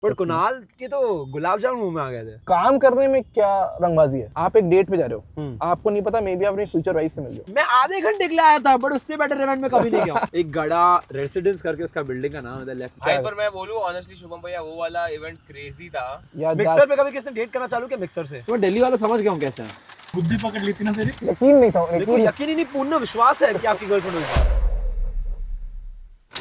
पर कुणाल के तो गुलाब जामुन मुंह में आ गए थे। काम करने में क्या रंगबाजी है। आप एक डेट पे जा रहे हो, आपको नहीं पता, मे बी आप अपनी फ्यूचर वाइफ से मिल जाओ। मैं आधे घंटे के लिए आया था, बट उससे बेटर इवेंट में कभी नहीं गया। एक गड़ा रेसिडेंस करके उसका बिल्डिंग का नाम है लेफ्ट। भाई पर मैं बोलूं ऑनेस्टली शुभम भैया वो वाला इवेंट क्रेजी था। मिक्सर पे कभी किसने डेट करना चालू किया मिक्सर से? तो दिल्ली वाले समझ गया हूं कैसे हैं। बुद्धि पकड़ ली थी ना तेरी। यकीन नहीं था, देखो यकीन ही नहीं, पूर्ण विश्वास है कि आपकी गर्लफ्रेंड होगी।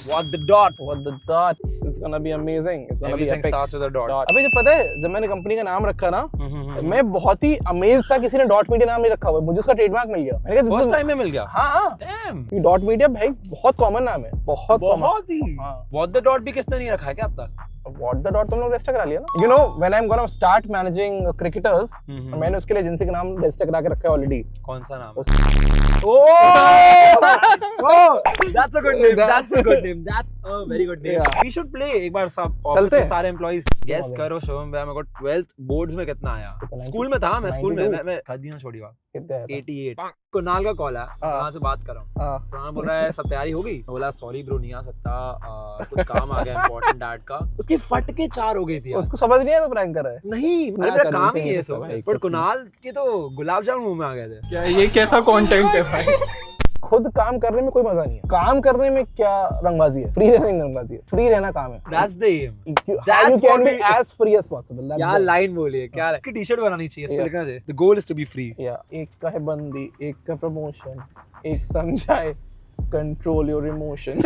What the dot? What the dots? It's gonna be amazing. It's gonna Everything be epic. starts with a dot. अबे जब पता है, जब मैंने कंपनी का नाम रखा ना, मैं बहुत ही अमेज था किसी ने डॉट मीडिया नाम नहीं रखा हुआ। मुझे उसका ट्रेडमार्क मिल गया। मैंने कहा फर्स्ट टाइम में मिल गया। हाँ Damn. ये डॉट मीडिया भाई बहुत कॉमन नाम है, बहुत ही। हाँ। What the dot भी किसने नहीं रखा है क्या अब तक? What the dot तुम लोग रजिस्टर करा लिया ना? You know when I'm gonna start managing cricketers, मैंने उसके लिए एजेंसी का नाम रजिस्टर करा के रखा है ऑलरेडी। कौन सा नाम? Oh, that's a good name. That's a good name. That's a very good name. Yeah. We should play एक बार सब ऑफिस में सारे एम्प्लॉइज गेस करो शुभम भैया मेरे को 12th बोर्ड्स में कितना आया। स्कूल में था मैं, स्कूल में मैं खदिया छोड़ी बात कितने आया था? 88। कुणाल का कॉल है, कुणाल से बात कर रहा हूँ। कुणाल बोल रहा है सब तैयारी होगी? बोला सॉरी ब्रो नहीं आ सकता, कुछ काम आ गया इंपॉर्टेंट डैड का। उसकी फट के 4 हो गई थी। उसको समझ नहीं आया तो प्रैंक कर रहा है। नहीं मेरा काम ही है सब। पर कुणाल के तो गुलाब जामुन मुंह में आ गए थे। क्या ये कैसा कंटेंट है भाई? खुद काम करने में कोई मजा नहीं है। काम करने में क्या रंगबाजी है? फ्री रहने में रंगबाजी है। फ्री रहना काम है। That's the aim. You That's can what be we- as free as possible. That's क्या the- लाइन बोली है, क्या की टी-शर्ट बनानी चाहिए, इस पे लिखना चाहिए the goal is to be free. Yeah, एक का है बंदी, एक का प्रमोशन, एक समझाए कंट्रोल योर इमोशन।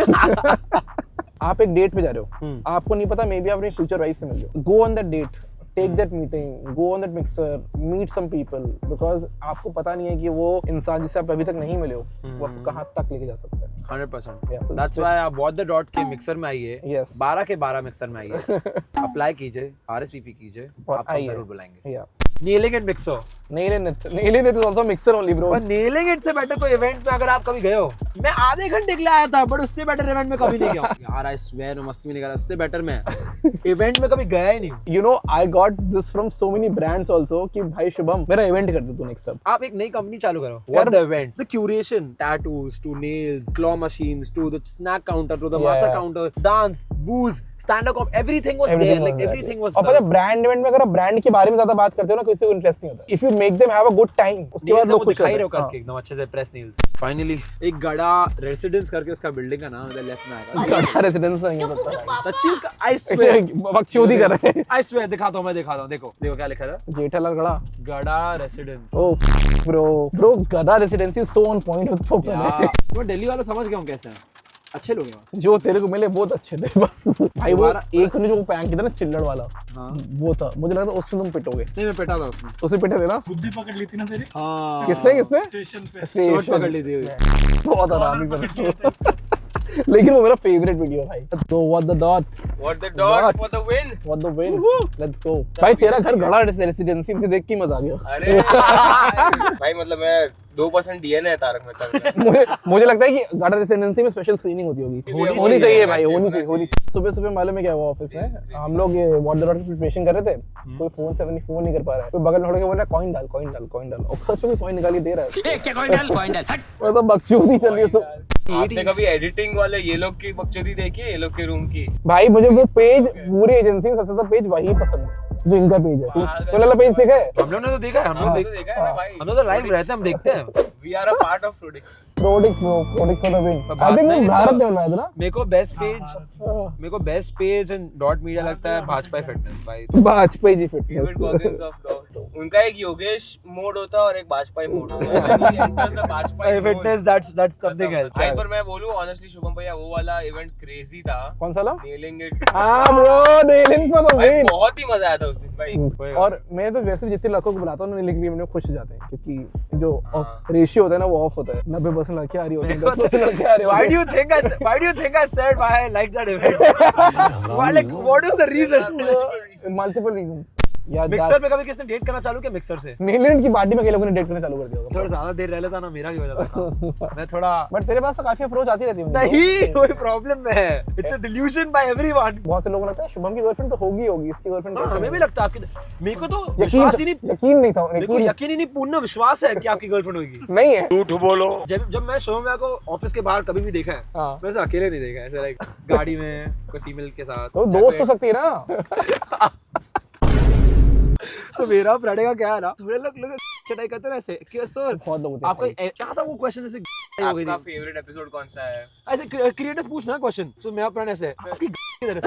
आप एक डेट पे जा रहे हो, आपको नहीं पता, मे बी आप अपनी फ्यूचर वाइफ से मिल जाओ। Go on that date, take that meeting, go on that mixer, meet some people, because आपको पता नहीं है कि वो इंसान जिससे आप अभी तक नहीं मिले हो वो आपको कहाँ तक लेके जा सकता है। 100%. Yeah, तो That's why आप What the Dot के मिक्सर में आइए। Yes. 12 के 12 मिक्सर में आइए। अप्लाई कीजिए, RSVP कीजिए, और आपको आइए। जरूर बुलाएंगे। Yeah. Nailing it mixer. Nailing it is also mixer only, bro. पर Nailing it से बेटर कोई इवेंट में अगर आप कभी गए हो, मैं आधे घंटे के लिए आया था, बट उससे बेटर इवेंट में कभी नहीं गया। यार I swear मैं मस्ती में नहीं कर रहा, उससे बेटर मैं इवेंट में कभी गया ही नहीं। You know, I got this from so many brands also कि भाई शुभम मेरा इवेंट कर दे तू नेक्स्ट अब। आप एक नई कंपनी चालू करो। What the event? The curation, tattoos to nails, claw machines to the snack counter to the matcha counter, dance, booze, stand-up comedy, everything was there. Like everything was. और पता है ब्रांड इवेंट में अगर आप brand के बारे में ज्यादा बात करते हो ना, किसी को इंटरेस्ट नहीं होता। If you make them have a good time, उसके बाद लोग खुश दिखाई होते रहो हैं। करके एकदम अच्छे से प्रेस नील्स। फाइनली एक गड़ा रेसिडेंस करके उसका बिल्डिंग का नाम है लेफ्ट में आएगा। गड़ा रेजिडेंस नहीं है पता। सच्ची उसका आई स्वेयर बकचोदी कर रहे हैं। आई स्वेयर दिखाता हूं, मैं दिखाता हूं। देखो देखो क्या लिखा है, जेठालाल गड़ा। गड़ा रेसिडेंस। ओह ब्रो गड़ा residency is so on point with focus. यार मैं दिल्ली वाले समझ गया हूं कैसे हैं, अच्छे लोग हैं। जो तेरे को मिले बहुत अच्छे थे बस। भाई वो एक ने जो पैंक किया था ना चिल्लड़ वाला, वो था। मुझे लगा था उसमें तुम पिटोगे। नहीं मैं पिटा था उसमें। उसे पिटे थे ना? बुद्धि पकड़ ली थी ना तेरी। हां किसने स्टेशन पे शॉट पकड़ ली थी। बहुत आराम कर। लेकिन वो मेरा फेवरेट वीडियो है भाई। So what the dot? What the dot for the win? What the win? Let's go. भाई तेरा घर गड़ा रेसिडेंसी मुझे देख के मजा आ गया। अरे भाई मतलब मैं 2% डीएनए है तारक मेहता में। मुझे लगता है कि गड़ा रेसिडेंसी में स्पेशल स्क्रीनिंग होती होगी। होनी चाहिए भाई, होनी चाहिए। सुबह सुबह मालूम है क्या हुआ ऑफिस में? हम लोग ये व्हाट द डॉट की प्रिपरेशन कर रहे थे। कोई फोन से फोन नहीं कर पा रहा है। कोई बगल में खड़ा के बोल रहा है कॉइन डाल कॉइन डाल कॉइन डाल, और सच में कॉइन निकाल के दे रहा है। क्या कॉइन डाल मतलब बकचोदी चल रही है सब। आपने कभी एडिटिंग वाले ये लोग की बकचोदी देखी है? ये लोग के रूम की भाई मुझे वो पेज पूरी एजेंसी में सबसे ज्यादा पेज वही पसंद है जो इनका पेज है। तो वाला पेज देखा है? हम लोग ने तो देखा है, हम लोग देखा है ना भाई। हम लोग तो लाइव रहते हैं, हम देखते हैं। We are a part of Prodix. Prodix for the win. पर आई बात थिंक नहीं, वो भारत सब- में बनवाया था ना। मेरे को best page and dot media लगता है भाजपा फिटनेस भाई। Vajpayee ji David fitness. Goggins of dot. उनका एक योगेश मोड होता है और एक वाजपेयी मोड होता है। When he enters the Vajpayee zone, fitness that's something else. भाई पर मैं बोलूं ऑनेस्टली शुभम भैया वो वाला इवेंट क्रेजी था। कौन सा ला? Nailing it. हां ब्रो, नेलिंग फॉर द भाई विन। बहुत ही मजा आया था उस दिन भाई। और मैं तो वैसे भी जितने लड़कों को बुलाता हूँ ना नेलिंग में खुश हो जाते हैं, क्योंकि जो हाँ। रेशियो होता है ना वो ऑफ होता है। 90% लड़के आ रही होती हैं, 10% लड़के आ रहे Why होते do you think I said why I like that event? Why, like, what is the reason? हैं। Multiple reasons. या मिक्सर पे कभी किसने डेट करना चालू किया मिक्सर से? नीलैंड की पार्टी में कई लोगों ने डेट करना चालू कर दिया होगा। थोड़ा ज्यादा देर रह लेता ना मेरा भी हो जाता था। मैं थोड़ा बट तेरे पास तो काफी अप्रोच आती रहती है मुझे। नहीं कोई प्रॉब्लम है। It's a delusion by everyone. बहुत से लोगों को लगता है शुभम की गर्लफ्रेंड तो होगी इसकी गर्लफ्रेंड। हमें भी लगता है आपकी। मेरे को तो विश्वास ही नहीं यकीन नहीं था। मेरे को यकीन ही नहीं पूर्ण विश्वास है कि आपकी गर्लफ्रेंड होगी। नहीं है। झूठ बोलो। जब मैं शुभम भैया को ऑफिस के बाहर कभी भी देखा है हाँ। वैसे अकेले नहीं देखा है, ऐसे लाइक गाड़ी में कोई फीमेल के साथ। तो दोस्त हो सकती है ना। तो मेरा प्रणय का क्या है ना, थोड़े लोग चटाई करते हैं ऐसे कि सर बहुत लोग होते हैं आपका क्या था वो क्वेश्चन ऐसे हो गई आपका थी। फेवरेट एपिसोड कौन सा है? ऐसे क्रिएटर्स पूछना क्वेश्चन। सो मैं प्रणय से आपकी किधर है?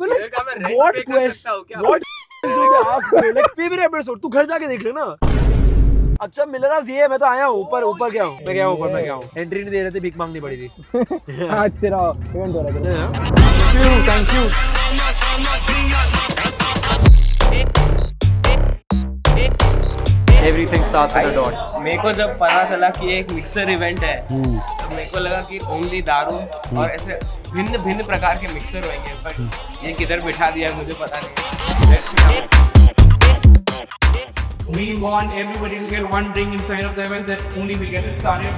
मेरे का मैं रेंट What पे कर सकता हूँ question? क्या? What question they ask me? Like favorite episode तू घर जाके देख लेना। अच्छा मिल रहा ये मैं तो आया हूँ ऊपर गया हूँ मैं गया हूँ एंट्री नहीं दे रहे थे, भीख मांगनी पड़ी थी। आज तेरा इवेंट हो रहा है। Thank you everything starts with a dot. मेरे को जब पता चला कि एक मिक्सर इवेंट है तो मेरे को लगा कि ओनली दारू और ऐसे भिन्न भिन्न प्रकार के मिक्सर होंगे, बट ये किधर बिठा दिया मुझे पता नहीं। We want everybody to get one drink inside of the event, that only we get it started.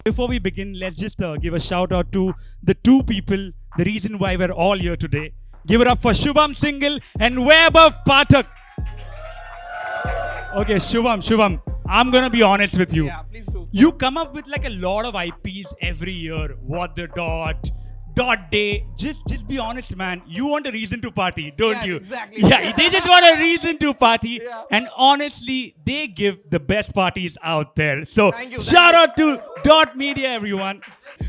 Before we begin, let's just give a shout out to the two people, the reason why we're all here today. Give it up for Shubham Singhal and Vaibhav Pathak. Okay, Shubham, I'm gonna be honest with you. Yeah, please do. You come up with like a lot of IPs every year. What the dot day. Just be honest, man. You want a reason to party, don't Yeah, you? exactly. Yeah, they just want a reason to party. Yeah. And honestly, they give the best parties out there. So Thank you, shout out to Dot Media, everyone.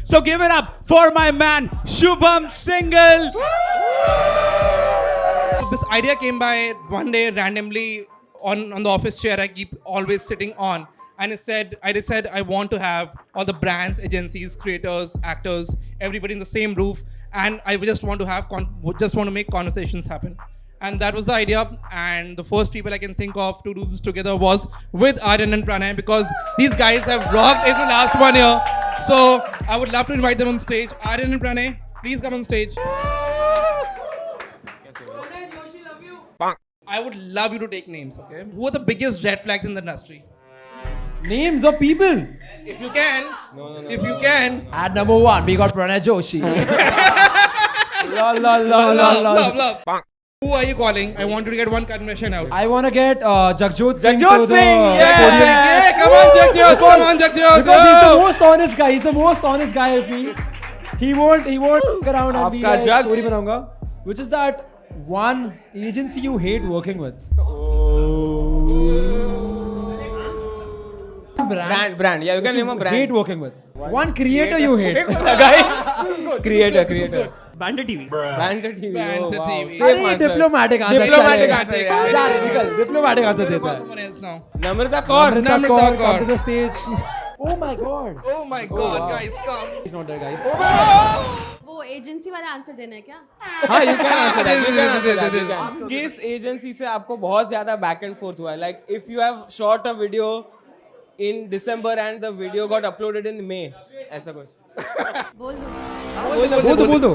So give it up for my man Shubham Singhal. So this idea came by one day randomly on the office chair I keep always sitting on, and I just said I want to have all the brands, agencies, creators, actors, everybody in the same roof, and I just want to have just want to make conversations happen. And that was the idea, and the first people I can think of to do this together was with Aryan and Pranay, because these guys have rocked in the last 1 year. So I would love to invite them on stage. Aryan and Pranay, please come on stage. I would love you to take names, okay? Who are the biggest red flags in the industry? Names of people. If you can. If you can. At number 1, we got Pranay Joshi. Love. Who are you calling? I want you to get one confession out. I want to get Jagjot Singh. Jagjot to the Singh, yeah. podium. Yeah, come on, Jagjot. Come on, Jagjot. Because he's the most honest guy. He's the most honest guy of me. He won't fuck around and be आपका like jugs. story बनाऊंगा. Which is that one agency you hate working with. Brand. Yeah, you can name a brand. Hate working with. One creator you hate. creator Banda TV. Banter TV. Banter Oh, wow. TV. Safe अरे answer. diplomatic answer. Diplomatic चले. answer, यार. जा रे, निकल. Diplomatic answer देता है. Someone else now. Namrata Kaur. Namrata Namrata Kaur, Kaur. come to the stage. Oh my god. Oh my God, guys, come. He's not there, guys. वो agency वाला answer देना है क्या? हाँ, you can answer that. You can answer that. They, You can. किस agency से आपको बहुत ज्यादा बैक एंड फोर्थ हुआ है? Like if you have shot a video in December and the video got uploaded in May, ऐसा कुछ. बोल दो. बोल दो.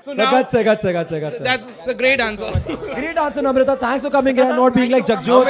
So now, Guts है. that's the great answer. Great answer, Namrata. Thanks for coming here and not being like Jagjot.